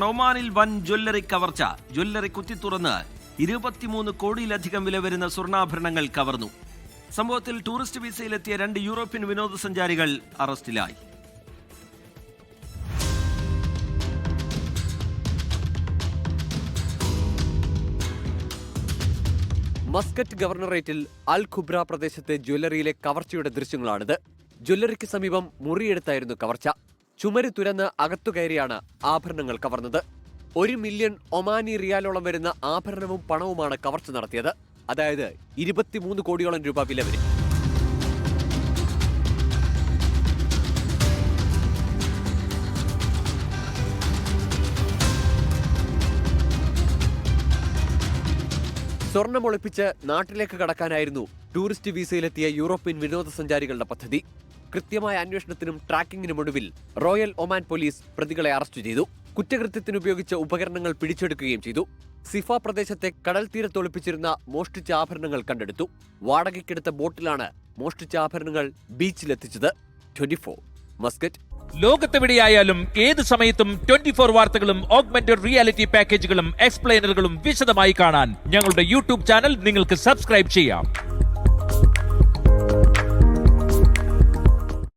ഒമാനിൽ വൻ ജ്വല്ലറി കവർച്ച. ജ്വല്ലറി കുത്തിത്തുറന്ന് 23 കോടിയിലധികം വില വരുന്ന സ്വർണ്ണാഭരണങ്ങൾ കവർന്നു. സംഭവത്തിൽ ടൂറിസ്റ്റ് വിസയിലെത്തിയ 2 യൂറോപ്യൻ വിനോദസഞ്ചാരികൾ അറസ്റ്റിലായി. മസ്കറ്റ് ഗവർണറേറ്റിൽ അൽ ഖുബ്ര പ്രദേശത്തെ ജ്വല്ലറിയിലെ കവർച്ചയുടെ ദൃശ്യങ്ങളാണിത്. ജ്വല്ലറിക്ക് സമീപം മുറിയെടുത്തായിരുന്നു കവർച്ച. ചുമര് തുരന്ന് അകത്തുകയറിയാണ് ആഭരണങ്ങൾ കവർന്നത്. 1 മില്യൺ ഒമാനി റിയാലോളം വരുന്ന ആഭരണവും പണവുമാണ് കവർച്ച നടത്തിയത്. അതായത് 23 കോടിയോളം രൂപ വില വരും. സ്വർണം ഒളിപ്പിച്ച് നാട്ടിലേക്ക് കടക്കാനായിരുന്നു ടൂറിസ്റ്റ് വിസയിലെത്തിയ യൂറോപ്യൻ വിനോദസഞ്ചാരികളുടെ പദ്ധതി. കൃത്യമായ അന്വേഷണത്തിനും ട്രാക്കിങ്ങിനുമൊടുവിൽ റോയൽ ഒമാൻ പോലീസ് പ്രതികളെ അറസ്റ്റ് ചെയ്തു. കുറ്റകൃത്യത്തിനുപയോഗിച്ച ഉപകരണങ്ങൾ പിടിച്ചെടുക്കുകയും ചെയ്തു. സിഫ പ്രദേശത്തെ കടൽ തീരത്ത് ഒളിപ്പിച്ചിരുന്ന മോഷ്ടിച്ച ആഭരണങ്ങൾ കണ്ടെടുത്തു. വാടകയ്ക്കെടുത്ത ബോട്ടിലാണ് മോഷ്ടിച്ച ആഭരണങ്ങൾ ബീച്ചിലെത്തിച്ചത്. 24 മസ്കറ്റ്. ലോകത്തെവിടെയായാലും ഏത് സമയത്തും 24 വാർത്തകളും ഓഗ്മെന്റഡ് റിയാലിറ്റി പാക്കേജുകളും എക്സ്പ്ലെയിനറുകളും വിശദമായി കാണാൻ ഞങ്ങളുടെ യൂട്യൂബ് ചാനൽ നിങ്ങൾക്ക് സബ്സ്ക്രൈബ് ചെയ്യാം.